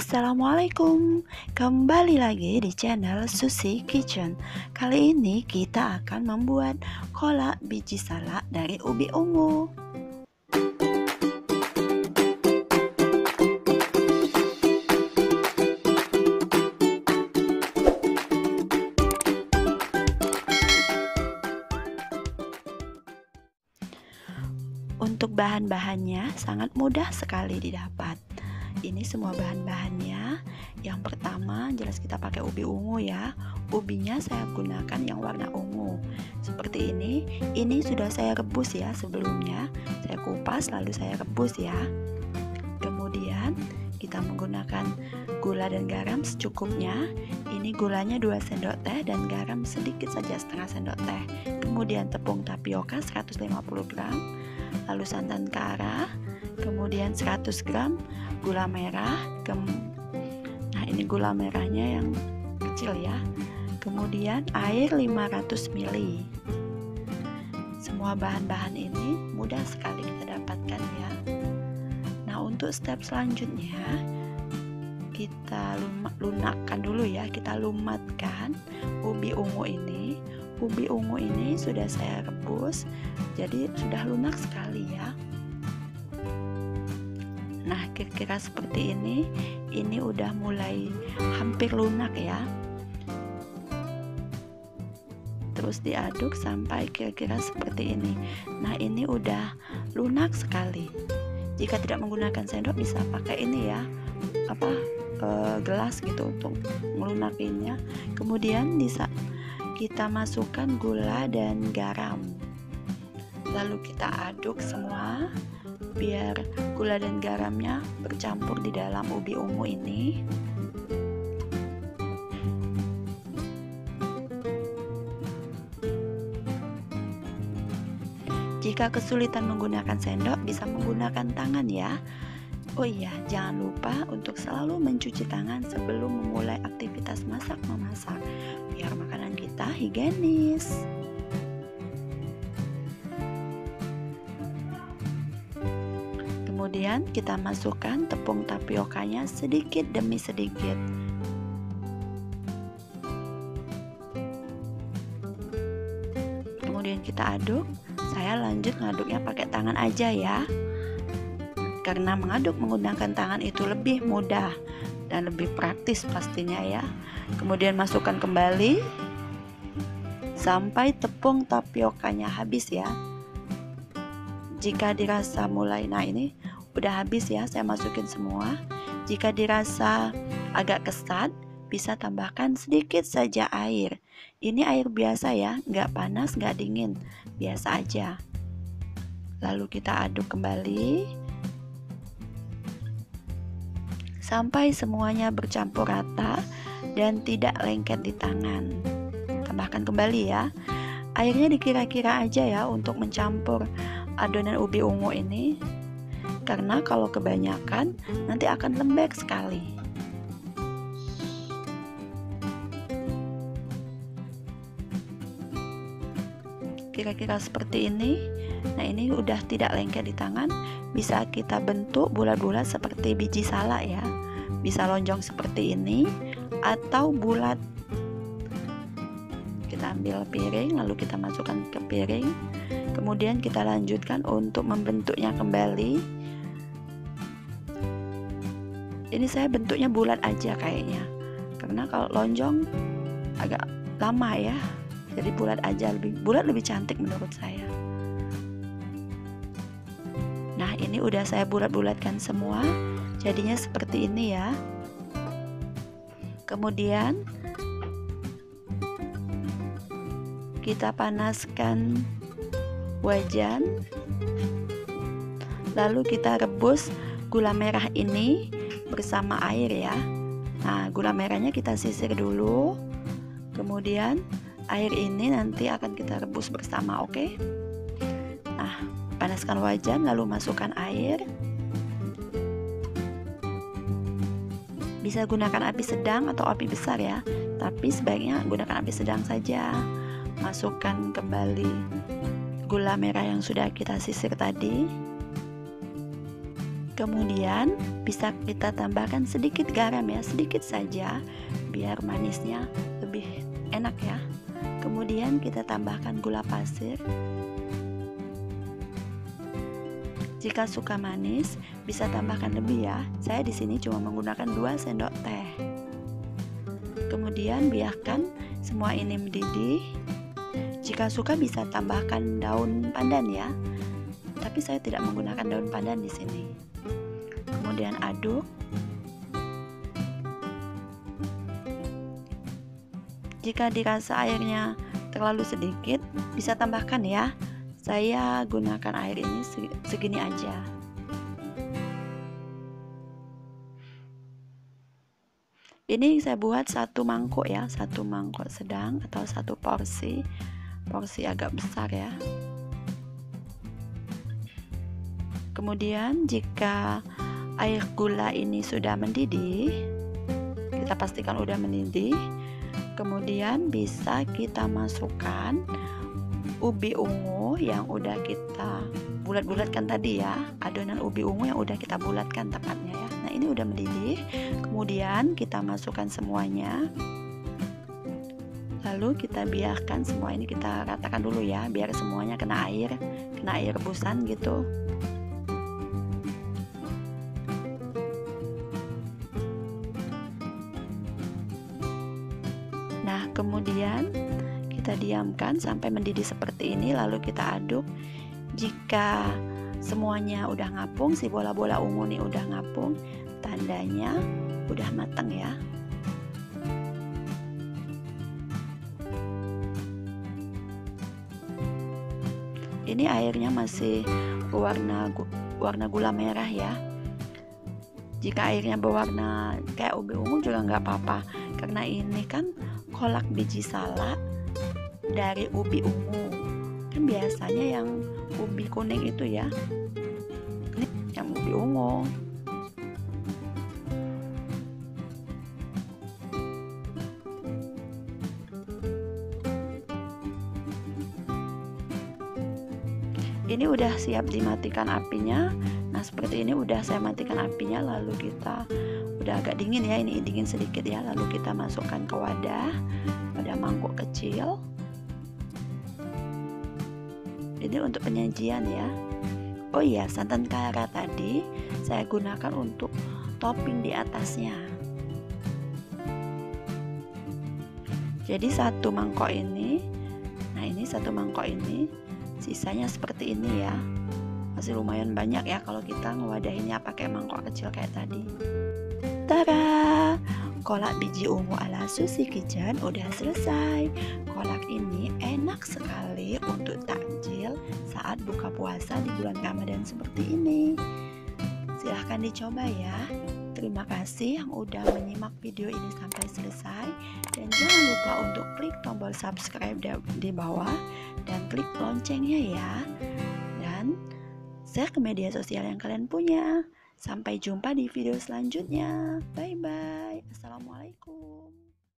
Assalamualaikum, kembali lagi di channel Susi Kitchen. Kali ini kita akan membuat kolak biji salak dari ubi ungu. Untuk bahan-bahannya sangat mudah sekali didapat. Ini semua bahan-bahannya. Yang pertama jelas kita pakai ubi ungu ya. Ubinya saya gunakan yang warna ungu seperti ini. Ini sudah saya rebus ya sebelumnya. Saya kupas lalu saya rebus ya. Kemudian kita menggunakan gula dan garam secukupnya. Ini gulanya 2 sendok teh dan garam sedikit saja, setengah sendok teh. Kemudian tepung tapioka 150 gram, lalu santan kara, kemudian 100 gram gula merah. Nah, ini gula merahnya yang kecil ya. Kemudian air 500 ml. Semua bahan-bahan ini mudah sekali kita dapatkan ya. Nah, untuk step selanjutnya kita lunakkan dulu ya. Kita lumatkan ubi ungu ini. Ubi ungu ini sudah saya rebus, jadi sudah lunak sekali ya. Nah, kira-kira seperti ini. Ini udah mulai hampir lunak ya. Terus diaduk sampai kira-kira seperti ini. Nah, ini udah lunak sekali. Jika tidak menggunakan sendok bisa pakai ini ya, gelas gitu untuk melunakinya. Kemudian bisa kita masukkan gula dan garam. Lalu kita aduk semua biar gula dan garamnya bercampur di dalam ubi ungu ini. Jika kesulitan menggunakan sendok, bisa menggunakan tangan ya. Oh iya, jangan lupa untuk selalu mencuci tangan sebelum memulai aktivitas masak-memasak, biar makanan kita higienis. Kemudian kita masukkan tepung tapiokanya sedikit demi sedikit. Kemudian kita aduk. Saya lanjut ngaduknya pakai tangan aja ya. Karena mengaduk menggunakan tangan itu lebih mudah dan lebih praktis pastinya ya. Kemudian masukkan kembali sampai tepung tapiokanya habis ya. Jika dirasa mulai, nah ini udah habis ya, saya masukin semua. Jika dirasa agak kesat, bisa tambahkan sedikit saja air. Ini air biasa ya, nggak panas, nggak dingin, biasa aja. Lalu kita aduk kembali sampai semuanya bercampur rata dan tidak lengket di tangan. Tambahkan kembali ya. Airnya dikira-kira aja ya untuk mencampur adonan ubi ungu ini. Karena kalau kebanyakan nanti akan lembek sekali. Kira-kira seperti ini. Nah, ini udah tidak lengket di tangan. Bisa kita bentuk bulat-bulat seperti biji salak ya. Bisa lonjong seperti ini atau bulat. Kita ambil piring lalu kita masukkan ke piring. Kemudian kita lanjutkan untuk membentuknya kembali. Ini saya bentuknya bulat aja kayaknya. Karena kalau lonjong agak lama ya. Jadi bulat aja, lebih cantik menurut saya. Nah, ini udah saya bulat-bulatkan semua. Jadinya seperti ini ya. Kemudian kita panaskan wajan. Lalu kita rebus gula merah ini bersama air ya. Nah, gula merahnya kita sisir dulu. Kemudian air ini nanti akan kita rebus bersama, oke? Nah, panaskan wajan lalu masukkan air. Bisa gunakan api sedang atau api besar ya, tapi sebaiknya gunakan api sedang saja. Masukkan kembali gula merah yang sudah kita sisir tadi. Kemudian bisa kita tambahkan sedikit garam ya, sedikit saja biar manisnya lebih enak ya. Kemudian kita tambahkan gula pasir. Jika suka manis, bisa tambahkan lebih ya. Saya di sini cuma menggunakan 2 sendok teh. Kemudian biarkan semua ini mendidih. Jika suka bisa tambahkan daun pandan ya. Tapi saya tidak menggunakan daun pandan di sini. Kemudian aduk. Jika dirasa airnya terlalu sedikit, bisa tambahkan ya. Saya gunakan air ini segini aja. Ini saya buat 1 mangkuk ya, 1 mangkuk sedang atau 1 porsi agak besar ya. Kemudian jika air gula ini sudah mendidih, kita pastikan udah mendidih. Kemudian bisa kita masukkan ubi ungu yang udah kita bulat-bulatkan tadi ya, adonan ubi ungu yang udah kita bulatkan tepatnya ya. Nah ini udah mendidih. Kemudian kita masukkan semuanya, lalu kita biarkan semua ini kita ratakan dulu ya, biar semuanya kena air rebusan gitu. Nah kemudian kita diamkan sampai mendidih seperti ini, lalu kita aduk. Jika semuanya udah ngapung, si bola-bola ungu nih udah ngapung, tandanya udah matang ya. Ini airnya masih warna gula merah ya. Jika airnya berwarna kayak ubi ungu juga nggak apa-apa, karena ini kan kolak biji salak dari ubi ungu. Kan biasanya yang ubi kuning itu ya, ini yang ubi ungu. Ini udah siap dimatikan apinya. Nah seperti ini udah saya matikan apinya, lalu kita udah agak dingin ya, ini dingin sedikit ya, lalu kita masukkan ke wadah mangkuk kecil. Ini untuk penyajian ya. Oh iya, santan kara tadi saya gunakan untuk topping di atasnya. Jadi 1 mangkok ini, nah ini 1 mangkok ini, sisanya seperti ini ya. Masih lumayan banyak ya kalau kita ngewadahinnya pakai mangkok kecil kayak tadi. Tada! Kolak biji ungu ala Susi Kitchen udah selesai. Kolak ini enak sekali untuk takjil saat buka puasa di bulan Ramadan seperti ini. Silahkan dicoba ya. Terima kasih yang udah menyimak video ini sampai selesai. Dan jangan lupa untuk klik tombol subscribe di bawah dan klik loncengnya ya. Dan share ke media sosial yang kalian punya. Sampai jumpa di video selanjutnya. Bye bye. Assalamualaikum.